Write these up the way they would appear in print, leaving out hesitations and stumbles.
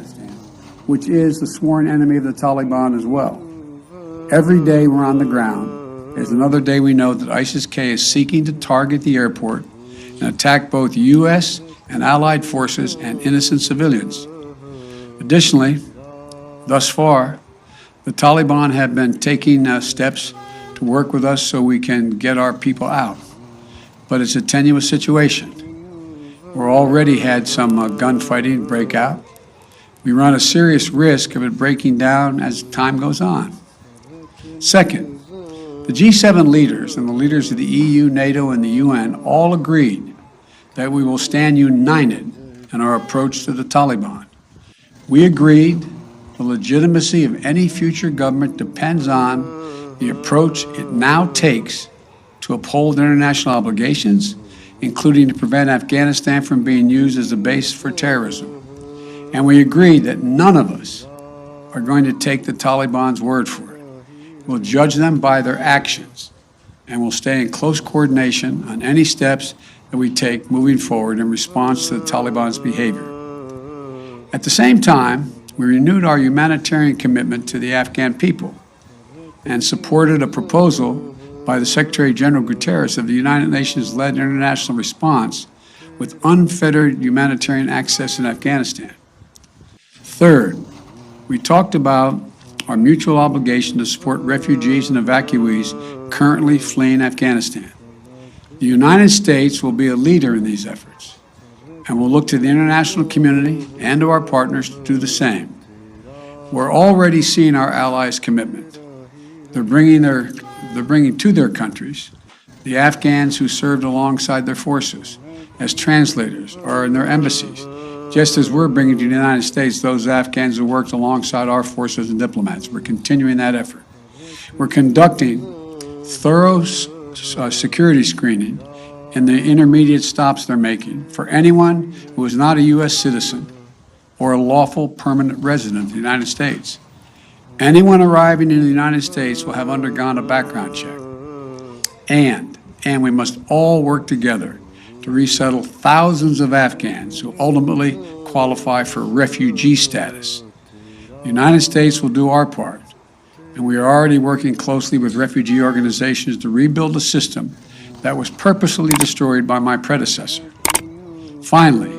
Afghanistan, which is the sworn enemy of the Taliban as well. Every day we're on the ground is another day we know that ISIS-K is seeking to target the airport and attack both U.S. and allied forces and innocent civilians. Additionally, thus far, the Taliban have been taking steps to work with us so we can get our people out. But it's a tenuous situation. We've already had some gunfighting break out. We run a serious risk of it breaking down as time goes on. Second, the G7 leaders and the leaders of the EU, NATO, and the UN all agreed that we will stand united in our approach to the Taliban. We agreed the legitimacy of any future government depends on the approach it now takes to uphold international obligations, including to prevent Afghanistan from being used as a base for terrorism. And we agreed that none of us are going to take the Taliban's word for it. We'll judge them by their actions, and we'll stay in close coordination on any steps that we take moving forward in response to the Taliban's behavior. At the same time, we renewed our humanitarian commitment to the Afghan people and supported a proposal by the Secretary General Guterres of the United Nations-led international response with unfettered humanitarian access in Afghanistan. Third, we talked about our mutual obligation to support refugees and evacuees currently fleeing Afghanistan. The United States will be a leader in these efforts, and will look to the international community and to our partners to do the same. We're already seeing our allies' commitment. They're bringing to their countries the Afghans who served alongside their forces as translators or in their embassies, just as we're bringing to the United States those Afghans who worked alongside our forces and diplomats. We're continuing that effort. We're conducting thorough security screening in the intermediate stops they're making for anyone who is not a U.S. citizen or a lawful permanent resident of the United States. Anyone arriving in the United States will have undergone a background check. And we must all work together to resettle thousands of Afghans who ultimately qualify for refugee status. The United States will do our part, and we are already working closely with refugee organizations to rebuild a system that was purposely destroyed by my predecessor. Finally,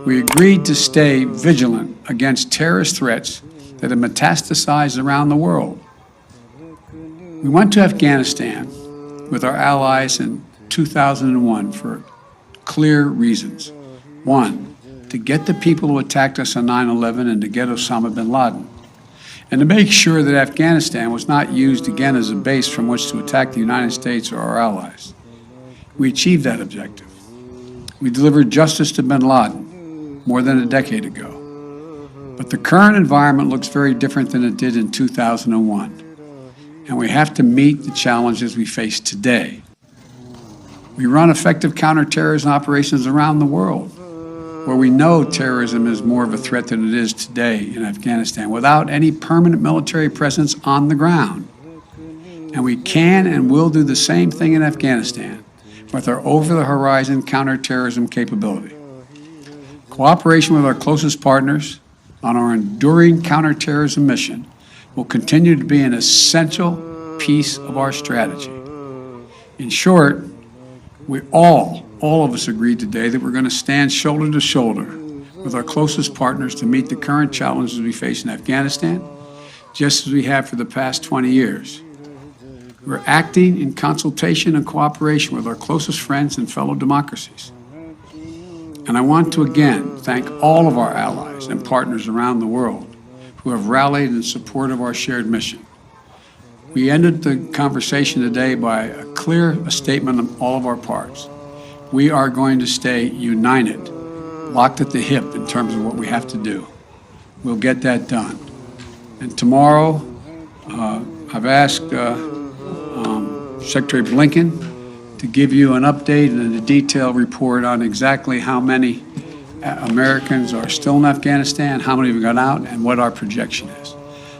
we agreed to stay vigilant against terrorist threats that have metastasized around the world. We went to Afghanistan with our allies in 2001 for clear reasons. One, to get the people who attacked us on 9/11 and to get Osama bin Laden, and to make sure that Afghanistan was not used again as a base from which to attack the United States or our allies. We achieved that objective. We delivered justice to bin Laden more than a decade ago. But the current environment looks very different than it did in 2001, and we have to meet the challenges we face today. We run effective counterterrorism operations around the world, where we know terrorism is more of a threat than it is today in Afghanistan, without any permanent military presence on the ground. And we can and will do the same thing in Afghanistan with our over-the-horizon counterterrorism capability. Cooperation with our closest partners on our enduring counterterrorism mission will continue to be an essential piece of our strategy. In short, we all of us agreed today that we're going to stand shoulder to shoulder with our closest partners to meet the current challenges we face in Afghanistan, just as we have for the past 20 years. We're acting in consultation and cooperation with our closest friends and fellow democracies. And I want to again thank all of our allies and partners around the world who have rallied in support of our shared mission. We ended the conversation today by a clear statement on all of our parts. We are going to stay united, locked at the hip in terms of what we have to do. We'll get that done. And tomorrow, I've asked Secretary Blinken to give you an update and a detailed report on exactly how many Americans are still in Afghanistan, how many have gone out, and what our projection is.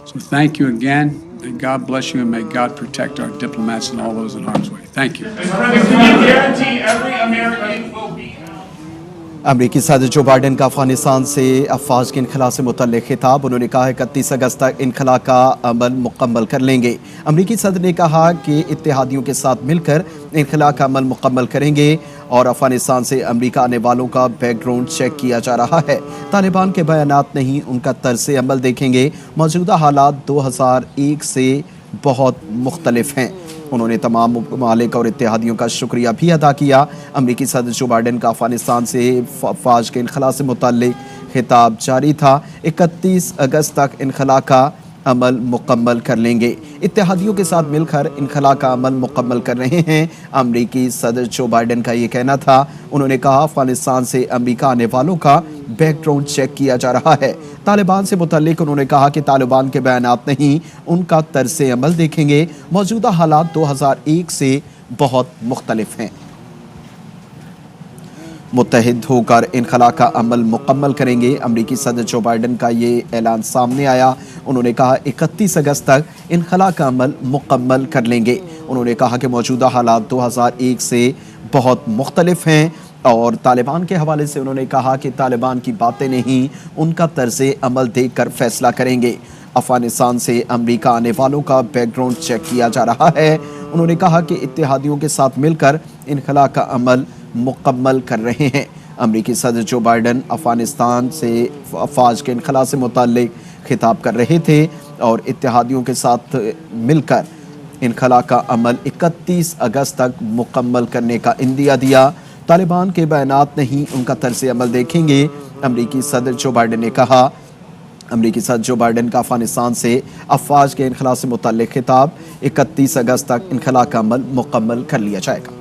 So thank you again, and God bless you, and may God protect our diplomats and all those in harm's way. Thank you. Mr. President, can you guarantee every American will be out? अमरीकी सदर Joe Biden का अफगानिस्तान से अफवाज के इनखला से मुतल्लिक़ खिताब। उन्होंने कहा 31 अगस्त तक इनखला का अमल मुकम्मल कर लेंगे। अमरीकी सदर ने कहा कि इत्तेहादियों के साथ मिलकर इनखला का अमल मुकम्मल करेंगे और अफगानिस्तान से अमरीका आने वालों का बैकग्राउंड चेक किया जा रहा है। तालिबान के बयानात नहीं, उनका तर्ज़ अमल देखेंगे। मौजूदा हालात 2001 से बहुत मुख्तलिफ हैं। उन्होंने तमाम ममालिक और इत्तेहादियों का शुक्रिया भी अदा किया। अमरीकी सदर जो बाइडेन का अफगानिस्तान से फ़ौज के इनखला से मुतल्लिक़ खिताब जारी था। 31 अगस्त तक इनखला का अमल मुकम्मल कर लेंगे। इत्तेहादियों के साथ मिलकर इनखला का अमल मुकम्मल कर रहे हैं। अमरीकी सदर जो बाइडेन का ये कहना था। उन्होंने कहा अफगानिस्तान से अमरीका आने वालों का बैकग्राउंड चेक किया जा रहा है। तालिबान से मुतल्लिक उन्होंने कहा कि तालिबान के बयानात नहीं, उनका तर्ज़ अमल देखेंगे। मौजूदा हालात 2001 से बहुत मुख्तलिफ हैं। मुत्तहिद होकर इनखला का अमल मुकम्मल करेंगे। अमरीकी सदर जो बाइडेन का ये ऐलान सामने आया। उन्होंने कहा 31 अगस्त तक इनखला का अमल मुकम्मल कर लेंगे। उन्होंने कहा कि मौजूदा हालात 2001 से बहुत मुख्तलिफ हैं और तालिबान के हवाले से उन्होंने कहा कि तालिबान की बातें नहीं, उनका तर्ज़ अमल देख कर फैसला करेंगे। अफगानिस्तान से अमरीका आने वालों का बैकग्राउंड चेक किया जा रहा है। उन्होंने कहा कि इत्तेहादियों के साथ मिलकर इनखला का अमल मुकम्मल कर रहे हैं। अमरीकी सदर जो बाइडेन अफगानिस्तान से फ़ौज के इनखला से मुतल्लिक़ खिताब कर रहे थे और इत्तेहादियों के साथ मिलकर इनखला का अमल 31 अगस्त तक मुकम्मल करने का इंदिया दिया। तालिबान के बयानात नहीं, उनका तर्ज़ अमल देखेंगे। अमरीकी सदर जो बाइडेन ने कहा। अमरीकी सदर जो बाइडेन का अफगानिस्तान से अफवाज के इनखला से मुतल्लिक़ खिताब 31 अगस्त तक इनखला का अमल मुकम्मल कर लिया जाएगा।